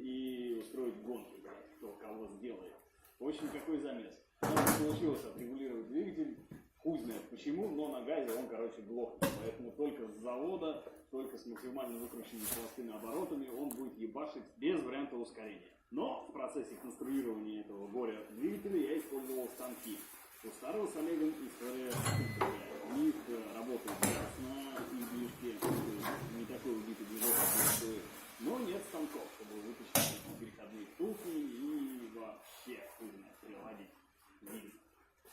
и устроить гонки, кто кого сделает. В общем, какой замес. Получилось отрегулировать двигатель, хуй знает почему, но на газе он, короче, глохнет. Поэтому только с завода, только с максимально выкрученными холостыми оборотами он будет ебашить без варианта ускорения. Но в процессе конструирования этого горя двигателя я использовал станки. У старого с Олегом история другая. У них работает газ на излишке, не такой убитый движок, как стоит. Но нет станков, чтобы вытащить переходные втулки и вообще переводить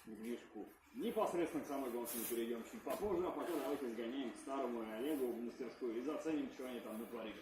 движку. Непосредственно к самой гонке мы перейдем чуть попозже, а пока давайте сгоняем к старому Олегу в мастерскую и заценим, что они там натворили.